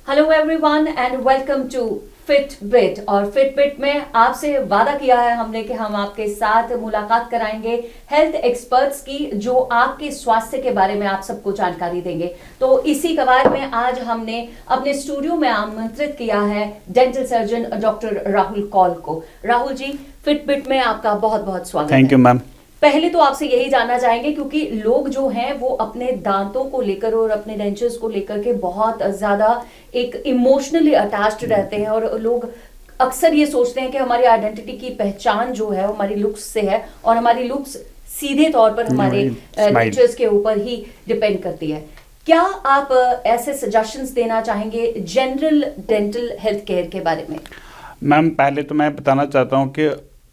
Hello everyone and welcome to Fitbit. और Fitbit में आपसे वादा किया है हमने कि हम आपके साथ मुलाकात कराएंगे हेल्थ एक्सपर्ट्स की, जो आपके स्वास्थ्य के बारे में आप सबको जानकारी देंगे। तो इसी कवायद में आज हमने अपने स्टूडियो में आमंत्रित किया है dental surgeon doctor Rahul Kaul को। राहुल जी, फिटबिट में आपका बहुत बहुत स्वागत है। Thank you ma'am. पहले तो आपसे यही जानना चाहेंगे, क्योंकि लोग जो हैं वो अपने दांतों को लेकर और अपने डेंचर्स को लेकर के बहुत ज्यादा एक इमोशनली अटैच्ड रहते हैं, और लोग अक्सर ये सोचते हैं कि हमारी आइडेंटिटी की पहचान जो है वो हमारी लुक्स से है, और हमारी लुक्स सीधे तौर पर हमारे डेंचर्स के ऊपर ही डिपेंड करती है। क्या आप ऐसे सजेशंस देना चाहेंगे जनरल डेंटल हेल्थ केयर के बारे में? मैम, पहले तो मैं बताना चाहता हूँ कि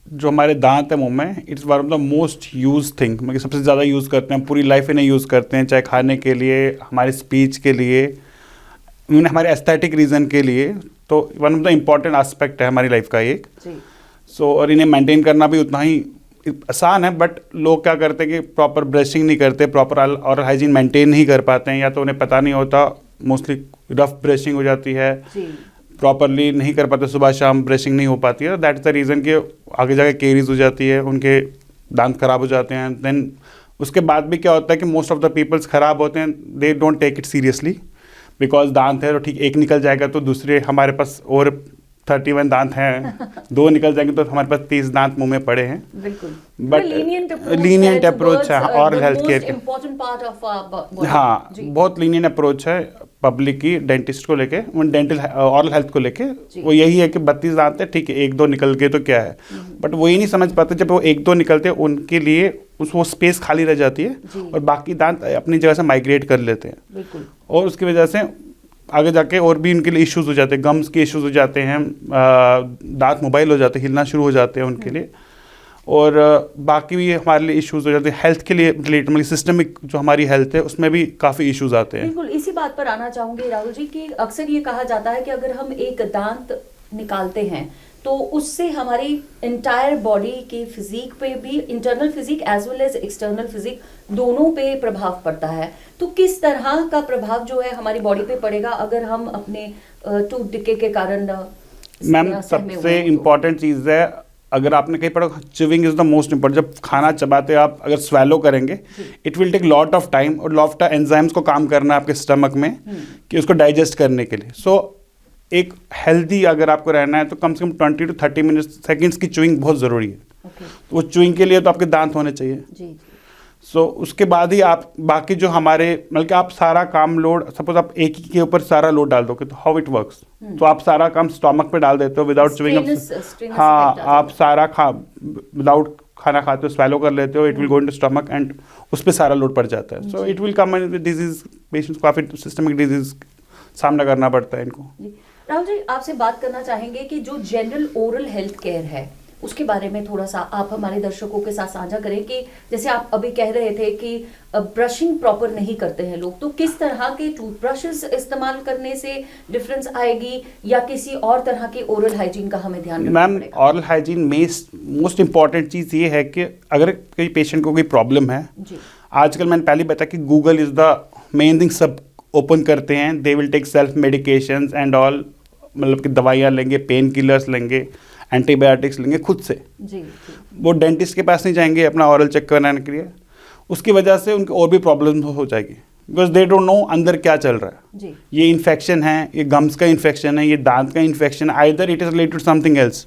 जो हमारे दांत है मुंह में, it's one of the most use thing. मतलब सबसे ज़्यादा यूज़ करते हैं, पूरी लाइफ इन्हें यूज़ करते हैं, चाहे खाने के लिए, हमारे स्पीच के लिए, इवन हमारे एस्थेटिक रीज़न के लिए। तो one of the important aspect है हमारी लाइफ का एक। और इन्हें मेंटेन करना भी उतना ही आसान है, बट लोग क्या करते हैं कि प्रॉपर ब्रशिंग नहीं करते, प्रॉपर ऑरल हाइजीन मेंटेन नहीं कर पाते हैं, या तो उन्हें पता नहीं होता, मोस्टली रफ ब्रशिंग हो जाती है, प्रॉपरली नहीं कर पाते, सुबह शाम ब्रशिंग नहीं हो पाती है। दैट इज़ द रीज़न कि आगे जाके केरीज हो जाती है, उनके दांत खराब हो जाते हैं। देन उसके बाद भी क्या होता है कि मोस्ट ऑफ द पीपल्स खराब होते हैं, they don't take it seriously, because दांत है तो ठीक एक निकल जाएगा तो दूसरे हमारे पास और 31 दांत हैं, 2 निकल जाएंगे तो हमारे पास 30 दांत मुंह में पड़े हैं। बिल्कुल, बट लीनियंट अप्रोच है ऑरल हेल्थ केयर के। हाँ, बहुत लीनियंट अप्रोच है पब्लिक की डेंटिस्ट को लेके, डेंटल ऑरल हेल्थ को लेके। वो यही है कि 32 दांत है, ठीक है, 1-2 निकल गए तो क्या है, बट वो ये नहीं समझ पाते जब वो 1-2 निकलते हैं उनके लिए वो स्पेस खाली रह जाती है और बाकी दांत अपनी जगह से माइग्रेट कर लेते हैं, और उसकी वजह से आगे जाके और भी उनके लिए इश्यूज हो जाते हैं, गम्स के इश्यूज हो जाते हैं, दांत मोबाइल हो जाते हैं, हिलना शुरू हो जाते हैं उनके लिए, और बाकी भी हमारे लिए इश्यूज हो जाते हैं। हेल्थ के लिए रिलेटेड, मतलब सिस्टमिक जो हमारी हेल्थ है उसमें भी काफ़ी इश्यूज आते हैं। बिल्कुल, इसी बात पर आना चाहूँगी राहुल जी कि अक्सर ये कहा जाता है कि अगर हम एक दांत निकालते हैं तो उससे हमारी इंटायर बॉडी की फिजिक पे भी, internal physique as well as external physique, दोनों पे प्रभाव पड़ता है। तो किस तरह का प्रभाव जो है हमारी बॉडी पे पड़ेगा अगर हम अपने टूथ डिके के कारण? मैम, सबसे इम्पॉर्टेंट चीज़ है, अगर आपने कहीं पढ़ा, chewing is the most important. जब खाना चबाते आप अगर स्वेलो करेंगे, it will take lot of time, और लॉट ऑफ एंजाइम्स को काम करना है आपके स्टमक में कि उसको डाइजेस्ट करने के लिए। सो एक हेल्दी अगर आपको रहना है तो कम से कम 20 to 30 मिनट सेकेंड्स की च्यूइंग बहुत ज़रूरी है। तो वो च्यूइंग के लिए तो आपके दांत होने चाहिए। सो उसके बाद ही आप बाकी जो हमारे, मतलब कि आप सारा काम लोड, सपोज आप एक ही के ऊपर सारा लोड डाल दोगे तो हाउ इट वर्क्स, तो आप सारा काम स्टमक पे डाल देते हो विदाउट च्यूइंग। हाँ, आप सारा विदाउट खाना खाते हो, स्वेलो कर लेते हो, it will go into stomach and उस पर सारा लोड पड़ जाता है। सो it will come in disease, patients को काफ़ी सिस्टमिक डिजीज सामना करना पड़ता है इनको। राहुल जी, आपसे बात करना चाहेंगे कि जो जनरल ओरल हेल्थ केयर है उसके बारे में थोड़ा सा आप हमारे दर्शकों के साथ साझा करें कि जैसे आप अभी कह रहे थे कि ब्रशिंग प्रॉपर नहीं करते हैं लोग, तो किस तरह के टूथब्रशेस इस्तेमाल करने से डिफरेंस आएगी, या किसी और तरह की ओरल हाइजीन का हमें ध्यान रखना पड़ेगा? मैम, ओरल हाइजीन में मोस्ट इंपॉर्टेंट चीज़ ये है कि अगर कोई पेशेंट को कोई प्रॉब्लम है, आजकल मैंने पहले बताया कि Google is the main thing, सब ओपन करते हैं, they will take self medications and all, मतलब कि दवाइयाँ लेंगे, पेन किलर्स लेंगे, एंटीबायोटिक्स लेंगे खुद से। वो डेंटिस्ट के पास नहीं जाएंगे अपना ऑरल चेक कराने के लिए। उसकी वजह से उनकी और भी प्रॉब्लम हो जाएगी, बिकॉज दे डोंट नो अंदर क्या चल रहा है। ये इन्फेक्शन है, ये गम्स का इन्फेक्शन है, ये दांत का इन्फेक्शन है, either it is related to something else,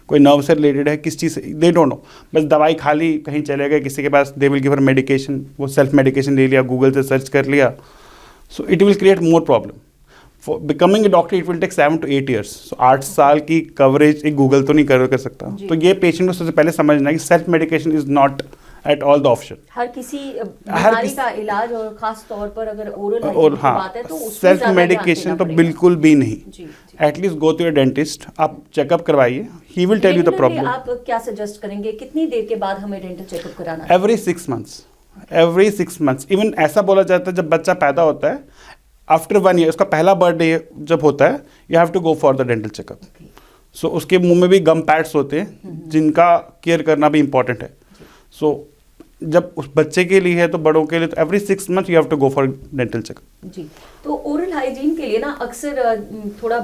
कोई नर्व से रिलेटेड है, किस चीज़ से, दे डोंट नो। बस दवाई खा ली, कहीं चले गए किसी के पास, they will give her medication, वो सेल्फ मेडिकेशन ले लिया, गूगल से सर्च कर लिया, so it will create more problem. For becoming a doctor it will take 7 to 8 years। सो 8 साल की कवरेज एक गूगल तो नहीं कर सकता। तो ये पेशेंट को सबसे पहले समझना है कि self medication is not at all the option. हर किसी बीमारी का इलाज, और खास तौर पर अगर ओरल हाइजीन की बात है तो सेल्फ मेडिकेशन तो बिल्कुल भी नहीं। At least go to your dentist, आप चेकअप करवाइए, he will tell you the problem. आप क्या सजेस्ट करेंगे, कितनी देर के बाद हमें डेंटल चेकअप कराना? Every 6 months, every 6 months। Even ऐसा बोला जाता है जब बच्चा पैदा होता है, आफ्टर 1 year, उसका पहला बर्थडे जब होता है, you have to go for the dental checkup. So उसके मुंह में भी गम पैड्स होते हैं जिनका केयर करना भी इंपॉर्टेंट है। सो जब उस बच्चे के लिए है तो बड़ों के लिए तो every 6 months you have to go for dental checkup. जी, तो ओरल हाइजीन के लिए ना अक्सर थोड़ा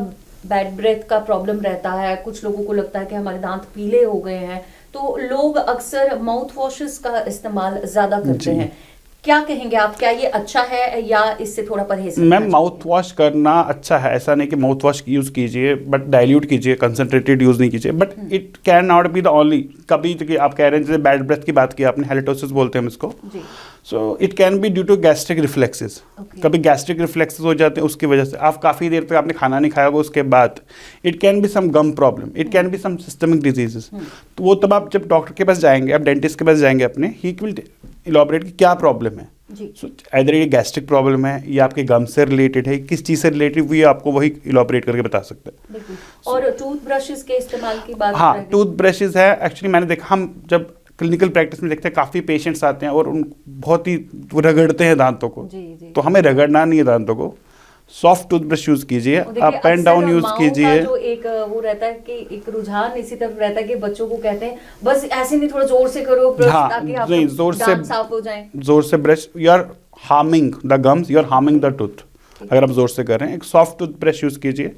बैड ब्रेथ का प्रॉब्लम रहता है, कुछ लोगों को लगता है कि हमारे दांत पीले हो गए हैं, तो लोग अक्सर माउथ वॉशेस का इस्तेमाल ज्यादा करते जी। हैं। क्या कहेंगे आप, क्या ये अच्छा है या इससे थोड़ा परहेज करना मैम चाहिए? माउथ वॉश करना अच्छा है, ऐसा नहीं कि माउथ वॉश यूज़ कीजिए बट डाइल्यूट कीजिए, कंसनट्रेटेड यूज़ नहीं कीजिए, but it can not be the only. कभी तो कि आप कह रहे हैं जैसे बैड ब्रेथ की बात की आपने, हेलिटोसिस बोलते हैं हम इसको, जी, so it can be due to gastric reflexes. Okay. कभी गैस्ट्रिक रिफ्लेक्सेस हो जाते हैं उसकी वजह से, आप काफ़ी देर तक आपने खाना नहीं खाया होगा उसके बाद, it can be some gum problem, it can be some systemic diseases. तो वो तब आप जब डॉक्टर के पास जाएंगे, आप डेंटिस्ट के पास जाएंगे अपने, ही विल इलॉबरेट कि क्या प्रॉब्लम है। जी, इधर ये गैस्ट्रिक प्रॉब्लम है या आपके गम से रिलेटेड है, किस चीज़ से रिलेटेड, वो ये आपको वही इलॉबरेट करके बता सकते हैं। बिल्कुल। और टूथ ब्रशेस के इस्तेमाल की बात हाँ, करें? टूथ ब्रशेज है, एक्चुअली मैंने देखा, हम जब क्लिनिकल प्रैक्टिस में देखते हैं काफ़ी पेशेंट्स आते हैं और उन बहुत ही रगड़ते हैं दांतों को, जी, जी। तो हमें रगड़ना नहीं है दांतों को, सॉफ्ट टूथब्रश यूज़ कीजिए, और देखिए, अप एंड डाउन अक्सर यूज़ माँओं कीजिए। का जो एक वो रहता है कि एक रुझान इसी तरफ रहता है कि बच्चों को कहते हैं बस ऐसे नहीं, थोड़ा जोर से करो ब्रश, हाँ, ताकि नहीं, आपके जोर से- दांत साफ हो जाएं। जोर से brush, you are harming the gums, you are harming the tooth. अगर आप जोर से कर रहे हैं, एक सॉफ्ट टूथ ब्रश यूज़ कीजिए,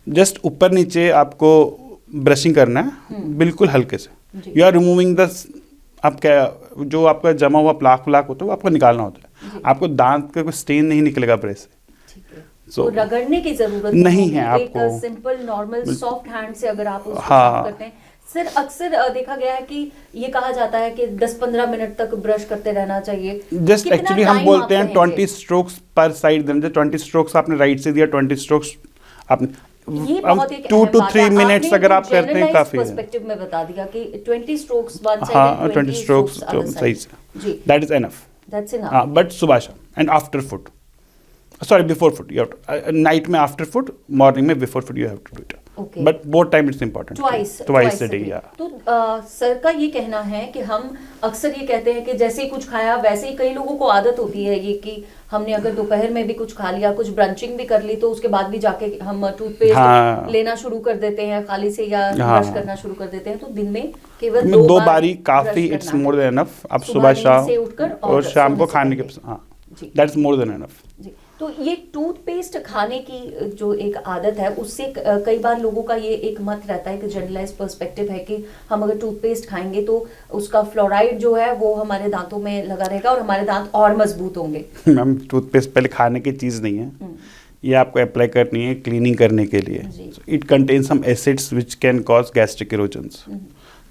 जस्ट ऊपर नीचे आपको ब्रशिंग करना है, बिल्कुल हल्के से। जी। यू आर रिमूविंग द, आप क्या, जो आपका जमा हुआ प्लाक व्लाक होता है वो आपको निकालना होता जी। है, आपको दांत का कोई स्टेन नहीं निकलेगा ब्रश से। ठीक है। So, तो रगड़ने की जरूरत नहीं होगी, है एक आपको। सिंपल नॉर्मल सॉफ्ट हैंड से अगर आप उसको हाँ। साफ करते हैं। सर अक्सर देखा गया है कि ये कहा जाता है कि 10-15 मिनट तक ब्रश करते रहना चाहिए। जस्ट कितना एक्चुअली हम time बोलते आप हैं कहेंगे? 20 स्ट्रोक्स पर साइड देना, 20 स्ट्रोक्स आपने राइट से दिया, 20 स्ट्रोक्स आपने, ये बहुत एक 2 अहम to बात 3 है। मिनट्स आपने अगर एक आप करते हैं generalized काफ़ी है। पर्सपेक्टिव में बता दिया कि 20 स्ट्रोक्स वन साइड हाँ, एंड 20 स्ट्रोक्स other तो side। सही से, जी, that is enough. That's enough. हाँ, बट सुबह शाम and after food, sorry before food, you have night में आफ्टर फूड, मॉर्निंग में before food, you have to do it, Okay. But both time it's important, twice a day. या तो sir का ये कहना है कि हम अक्सर ये कहते हैं कि जैसे ही कुछ खाया वैसे ही, कई लोगों को आदत होती है ये कि हमने अगर दोपहर में भी कुछ खा लिया, कुछ ब्रंचिंग भी कर ली, तो उसके बाद भी जाके हम टूथपेस्ट हाँ। लेना शुरू कर देते हैं खाली से, या हाँ। ब्रश करना शुरू कर देते हैं। तो दिन में केवल दो बारी ब्रश काफ़ी, करना इट्स है। मोर देन एनफ। आप सुबह सुबह नींद शाम से उठकर और शाम को सोने से खाने के, पहले। हाँ, जी। That's more than enough. जी, तो ये टूथपेस्ट खाने की जो एक आदत है, उससे कई बार लोगों का ये एक मत रहता है कि जनरलाइज पर्सपेक्टिव है कि हम अगर टूथपेस्ट खाएंगे तो उसका फ्लोराइड जो है वो हमारे दांतों में लगा रहेगा और हमारे दांत और मजबूत होंगे। मैम टूथपेस्ट पहले खाने की चीज़ नहीं है, ये आपको अप्लाई करनी है क्लीनिंग करने के लिए। जी। It contain some acids which can cause gastric erosions.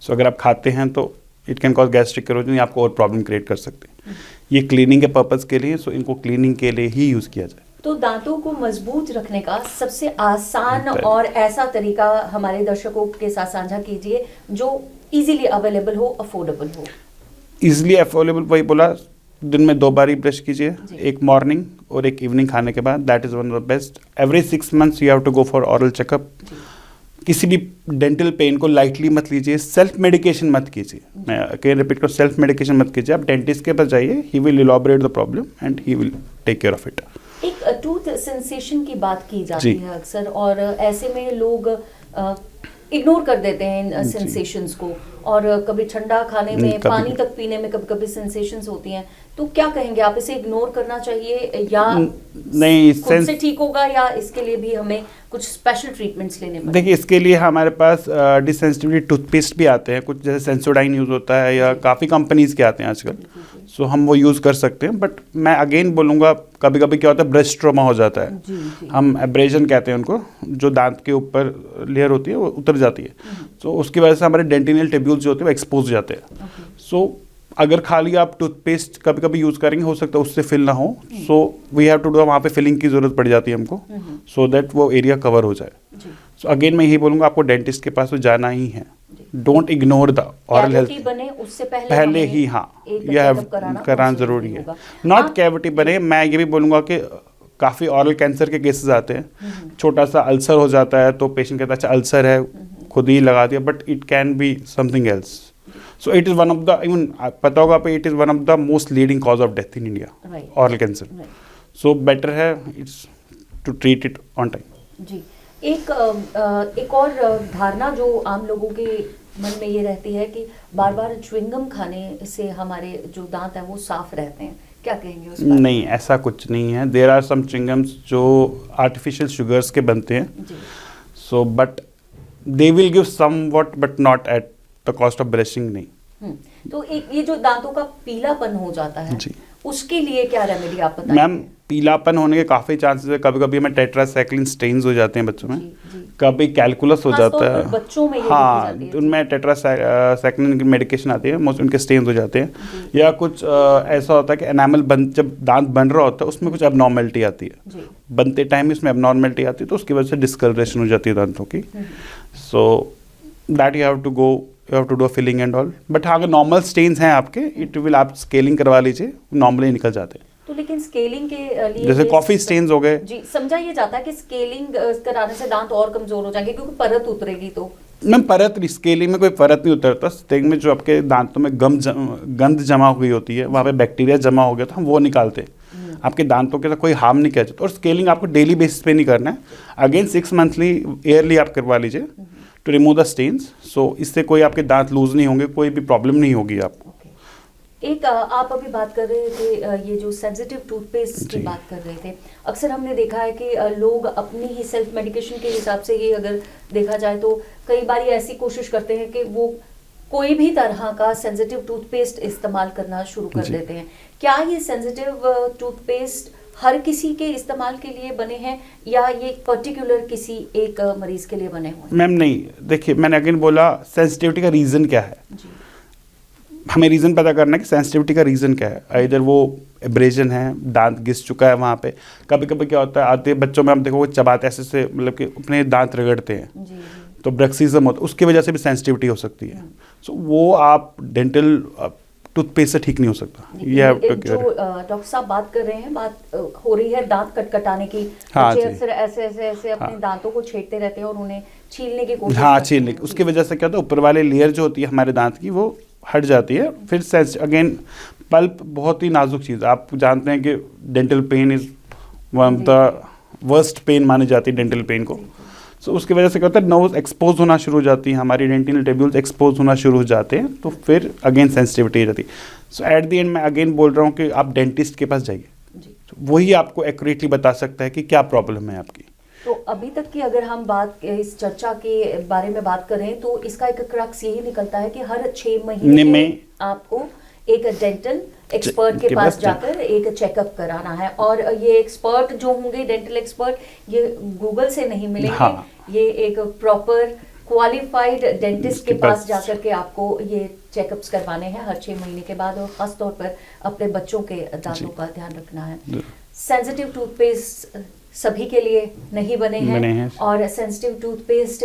So अगर आप खाते हैं तो it can cause gastric erosion, आपको और प्रॉब्लम क्रिएट कर सकते हैं। ये क्लीनिंग के पर्पज़ के लिए, सो इनको क्लीनिंग के लिए ही यूज़ किया जाए। तो दांतों को मजबूत रखने का सबसे आसान और ऐसा तरीका हमारे दर्शकों के साथ साझा कीजिए जो इजीली अवेलेबल हो, अफोर्डेबल हो। ईजिली अफोर्डेबल, वही बोला, दिन में 2 बारी ब्रश कीजिए, जी। एक मॉर्निंग और एक इवनिंग खाने के बाद, that is one of the best. Every 6 months you have to go for oral checkup. किसी भी डेंटल पेन को लाइटली मत लीजिए, सेल्फ मेडिकेशन मत कीजिए। मैं अगेन रिपीट कर, सेल्फ मेडिकेशन मत कीजिए। आप डेंटिस्ट के पास जाइए, he will elaborate the problem and he will take care of it. एक टूथ सेंसेशन की बात की जाती जी। है अक्सर, और ऐसे में लोग इग्नोर कर देते हैं इन सेंसेशंस को, और कभी ठंडा खाने में, कभी- पानी तक पीने में कभी कभी सेंसेशंस होती हैं। तो क्या कहेंगे आप, इसे इग्नोर करना चाहिए या नहीं, खुद से ठीक होगा, या इसके लिए भी हमें कुछ स्पेशल ट्रीटमेंट्स लेने पड़ेंगे? देखिए, इसके लिए हमारे पास डिसेंसिटिविटी टूथपेस्ट भी आते हैं कुछ, जैसे सेंसोडाइन यूज़ होता है या काफ़ी कंपनीज़ के आते हैं आजकल, सो हम वो यूज़ कर सकते हैं। बट मैं अगेन बोलूँगा, कभी कभी क्या होता है, ब्रश ट्रोमा हो जाता है। जी, जी। हम एब्रेजन कहते हैं उनको, जो दांत के ऊपर लेयर होती है वो उतर जाती है, सो उसकी वजह से हमारे डेंटिनल टेब्यूल्स जो होते हैं वो एक्सपोज हो जाते हैं। सो अगर खाली आप टूथपेस्ट कभी कभी यूज़ करेंगे, हो सकता है उससे फिल ना हो, so we have to do, वहाँ पे फिलिंग की ज़रूरत पड़ जाती है हमको, सो दैट वो एरिया कवर हो जाए। जी। सो अगेन मैं यही बोलूँगा, आपको डेंटिस्ट के पास तो जाना ही है। Don't ignore the oral health. Cavity बने उससे पहले पहले हमें ही, हाँ, एक यह चेकअप कराना कराना बहुत ज़रूरी है। होगा। नॉट आप- कैविटी बने, मैं ये भी बोलूँगा कि काफ़ी ऑरल कैंसर के केसेस आते हैं, छोटा सा अल्सर हो जाता है तो पेशेंट कहता है अच्छा अल्सर है, खुद ही लगा दिया, but it can be something else. So it is one of the, even पता होगा आपको, it is one of the most leading cause of death in India, Right. Oral cancer. Right. So better है it's to treat it on time. जी, एक और धारणा जो आम लोगों के मन में ये रहती है कि बार बार च्युइंगम खाने से हमारे जो दांत हैं वो साफ रहते हैं, क्या कहेंगे उस पर? नहीं, ऐसा कुछ नहीं है। देयर आर सम च्युइंगम्स जो आर्टिफिशियल शुगर्स के बनते हैं, जी। So but they will give somewhat but not at the cost of brushing. नहीं। तो एक ये जो दांतों का पीलापन हो जाता है, जी। उसके लिए क्या रेमेडी आप बताएंगे? मैम, पीलापन होने के काफ़ी चांसेस है। कभी कभी हमें टेट्रासाइक्लिन स्टेन्स हो जाते हैं बच्चों में, जी, जी। कभी कैलकुलस हो खास जाता तौर है। पर बच्चों में ये हाँ, देखी जाती है। उनमें टेट्रासाइक्लिन की मेडिकेशन आती है, मोस्ट उनके स्टेन्स हो जाते हैं। या कुछ ऐसा होता है कि एनामल जब दांत बन रहा होता है उसमें कुछ एबनॉर्मेलिटी आती है, जी। बनते टाइम इसमें एबनॉर्मेलिटी आती है, तो उसकी वजह से डिस्कलरेशन हो जाती है दांतों की। So that you have to do filling and all. But हाँ, अगर नॉर्मल स्टेन्स हैं आपके, इट विल, आप स्केलिंग करवा लीजिए, नॉर्मली निकल जाते हैं। तो लेकिन स्केलिंग के लिए जैसे कॉफी स्टेन्स हो गए। जी, समझा ये जाता है कि स्केलिंग कराने से दांत और कमजोर हो जाएंगे क्योंकि परत उतरेगी। तो मैम, परत नहीं, स्केलिंग में कोई परत नहीं उतरता। स्टेइंग में जो आपके दांतों में गंद जमा हुई होती है, वहाँ पे बैक्टीरिया जमा हो गया तो हम वो निकालते हैं। आपके दांतों के साथ कोई हार्म नहीं किया जाता। और स्केलिंग आपको डेली बेसिस पे नहीं करना है, अगेन 6 मंथली ईयरली आप करवा लीजिए टू रिमूव द स्टेन्स। सो इससे कोई आपके दांत लूज नहीं होंगे, कोई भी प्रॉब्लम नहीं होगी आपको। एक आप अभी बात कर रहे थे ये जो सेंसिटिव टूथपेस्ट की बात कर रहे थे, अक्सर हमने देखा है कि लोग अपनी ही सेल्फ मेडिकेशन के हिसाब से ही अगर देखा जाए तो कई बार ऐसी कोशिश करते हैं कि वो कोई भी तरह का सेंसिटिव टूथपेस्ट इस्तेमाल करना शुरू कर देते हैं। क्या ये सेंसिटिव टूथपेस्ट हर किसी के इस्तेमाल के लिए बने हैं या ये पर्टिकुलर किसी एक मरीज के लिए बने हुए हैं? मैम नहीं, देखिए मैंने अगेन बोला, सेंसिटिविटी का रीज़न क्या है। जी। हमें रीज़न पता करना है कि सेंसिटिविटी का रीज़न क्या है। इधर वो एब्रेजन है, दांत घिस चुका है वहाँ पे। कभी कभी क्या होता है, आते बच्चों में हम देखो वो चबाते ऐसे से, मतलब कि अपने दांत रगड़ते हैं, जी, तो ब्रक्सिज्म होता है, उसकी वजह से भी सेंसिटिविटी हो सकती है। सो वो आप डेंटल टूथपेस्ट से ठीक नहीं हो सकता। ये जो डॉक्टर साहब बात कर रहे हैं, बात हो रही है दांत कटकटाने की। हाँ बच्चे जी। अक्सर ऐसे अपने दांतों को छेड़ते रहते हैं और उन्हें छीलने की कोशिश हाँ, करते छीलने हैं। की, उसकी वजह से क्या होता है, ऊपर वाले लेयर जो होती है हमारे दांत की, वो हट जाती है। फिर अगेन पल्प बहुत ही नाजुक चीज़ है। आप जानते हैं कि dental pain is one of the worst pain मानी जाती है डेंटल पेन को। सो उसकी वजह से क्या होता है, नोज एक्सपोज होना शुरू हो जाती है, हमारी डेंटिनल टेब्यूल्स एक्सपोज होना शुरू हो जाते हैं, तो फिर अगेन सेंसिटिविटी हो जाती है। सो एट द एंड मैं अगेन बोल रहा हूँ कि आप डेंटिस्ट के पास जाइए, वही आपको एक्यूरेटली बता सकता है कि क्या प्रॉब्लम है आपकी। तो अभी तक की अगर हम बात इस चर्चा के बारे में बात करें तो इसका एक क्रक्स यही निकलता है कि हर 6 महीने में आपको एक डेंटल एक्सपर्ट के पास जाकर एक चेकअप कराना है। और ये एक्सपर्ट जो होंगे, डेंटल एक्सपर्ट, ये गूगल से नहीं मिलेंगे। हाँ। ये एक प्रॉपर क्वालिफाइड डेंटिस्ट के पास जाकर के आपको ये चेकअप्स करवाने हैं हर 6 महीने के बाद। और खास तौर पर अपने बच्चों के दांतों का ध्यान रखना है। सेंसिटिव टूथपेस्ट सभी के लिए नहीं बने हैं। और सेंसिटिव टूथपेस्ट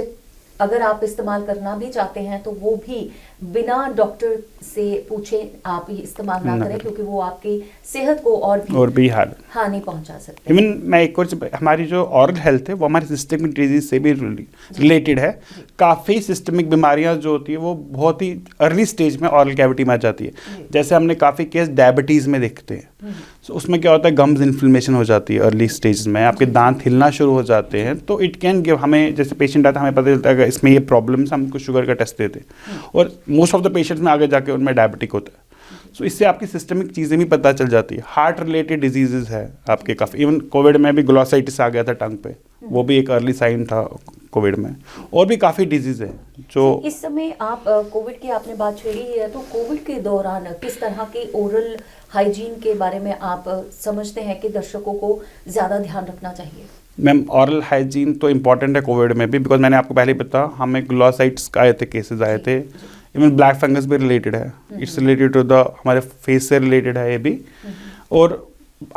अगर आप इस्तेमाल करना भी चाहते हैं तो वो भी बिना डॉक्टर से पूछे आप इस्तेमाल ना करें, क्योंकि वो आपकी सेहत को और भी हानि पहुंचा सकते हैं। इवन मैं एक और, हमारी जो ऑरल हेल्थ है वो हमारी सिस्टमिक डिजीज से भी रिलेटेड है। काफ़ी सिस्टमिक बीमारियां जो होती है वो बहुत ही अर्ली स्टेज में ऑरल कैविटी में आ जाती है। जैसे हमने काफ़ी केस डायबिटीज़ में देखते हैं। सो उसमें क्या होता है, गम्स इन्फ्लेमेशन हो जाती है अर्ली स्टेज में, आपके दांत हिलना शुरू हो जाते हैं। तो इट कैन गिव, हमें जैसे पेशेंट आता है हमें पता चलता है कि इसमें ये प्रॉब्लम है, हम उनको शुगर का टेस्ट देते हैं। और मोस्ट ऑफ द पेशेंट्स में आगे जाके उनमें डायबिटिक होता है। सो इससे आपकी सिस्टमिक चीज़ें भी पता चल जाती है। हार्ट रिलेटेड डिजीजेज है आपके काफ़ी। इवन कोविड में भी ग्लोसाइटिस आ गया था टंग पे, वो भी एक अर्ली साइन था कोविड में। और भी काफ़ी डिजीज है जो इस समय आप कोविड की आपने बात छेड़ी है, तो कोविड के दौरान किस तरह की ओरल हाइजीन के बारे में आप समझते हैं कि दर्शकों को ज़्यादा ध्यान रखना चाहिए? मैम, ऑरल हाइजीन तो इम्पॉर्टेंट है कोविड में भी, बिकॉज मैंने आपको पहले बताया हमें ग्लोसाइटिस आए थे, केसेस आए थे। इवन ब्लैक फंगस भी रिलेटेड है, इट्स रिलेटेड टू द, हमारे फेस से रिलेटेड है ये भी। और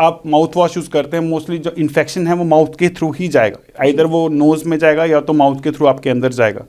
आप माउथ वॉश यूज़ करते हैं, मोस्टली जो इन्फेक्शन है वो माउथ के थ्रू ही जाएगा, इधर वो नोज़ में जाएगा या तो माउथ के थ्रू आपके अंदर जाएगा।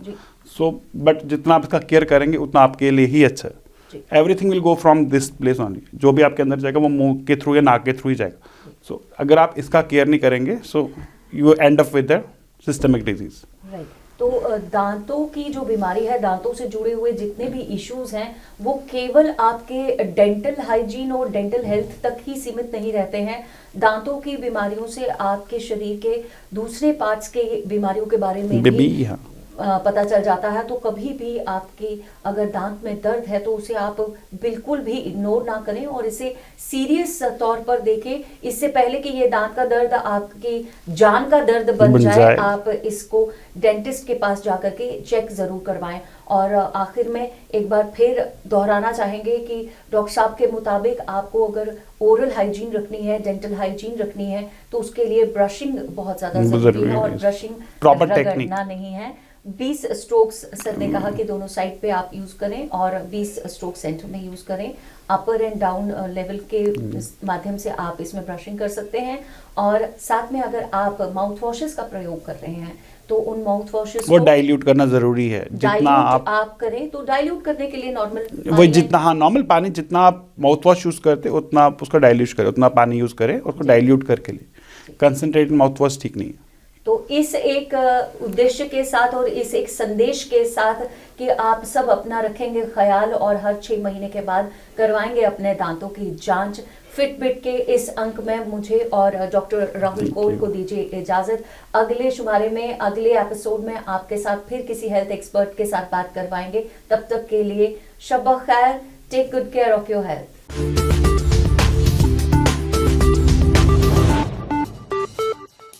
सो बट जितना आप इसका केयर करेंगे उतना आपके लिए ही अच्छा है। Everything will go from this place only, जो भी आपके अंदर जाएगा वो मुंह के थ्रू या नाक के थ्रू ही जाएगा। सो अगर आप इसका केयर नहीं करेंगे, so you and up with the systemic disease. Right. तो दांतों की जो बीमारी है, दांतों से जुड़े हुए जितने भी इश्यूज हैं वो केवल आपके डेंटल हाइजीन और डेंटल हेल्थ तक ही सीमित नहीं रहते हैं। दांतों की बीमारियों से आपके शरीर के दूसरे पार्ट्स के बीमारियों के बारे में भी हाँ। पता चल जाता है। तो कभी भी आपकी अगर दांत में दर्द है तो उसे आप बिल्कुल भी इग्नोर ना करें और इसे सीरियस तौर पर देखें। इससे पहले कि ये दांत का दर्द आपकी जान का दर्द बन जाए, आप इसको डेंटिस्ट के पास जाकर के चेक जरूर करवाएं। और आखिर में एक बार फिर दोहराना चाहेंगे कि डॉक्टर साहब के मुताबिक आपको अगर ओरल हाइजीन रखनी है, डेंटल हाइजीन रखनी है, तो उसके लिए ब्रशिंग बहुत ज्यादा जरूरी है। और ब्रशिंग प्रॉपर टेक्निक रगड़ना नहीं है। 20 स्ट्रोक्स सर ने कहा कि दोनों साइड पे आप यूज करें और 20 स्ट्रोक सेंटर में यूज करें। अपर एंड डाउन लेवल के माध्यम से आप इसमें ब्रशिंग कर सकते हैं। और साथ में अगर आप माउथ वॉशेस का प्रयोग कर रहे हैं तो उन माउथ वॉशेस वो डाइल्यूट करना जरूरी है। जितना आप करें तो डाइल्यूट करने के लिए नॉर्मल वही जितना, हाँ, नॉर्मल पानी जितना आप माउथ वॉश यूज करते हैं उतना आप उसका डाइल्यूट करें, उतना पानी यूज करें और उसको डाइल्यूट करके लिए। कंसंट्रेटेड माउथ वॉश ठीक नहीं है। तो इस एक उद्देश्य के साथ और इस एक संदेश के साथ कि आप सब अपना रखेंगे ख्याल और हर 6 महीने के बाद करवाएंगे अपने दांतों की जांच, फिटबिट के इस अंक में मुझे और डॉक्टर राहुल कोल को दीजिए इजाजत। अगले शुमारे में, अगले एपिसोड में आपके साथ फिर किसी हेल्थ एक्सपर्ट के साथ बात करवाएंगे। तब तक के लिए शब खैर, take good care of your health.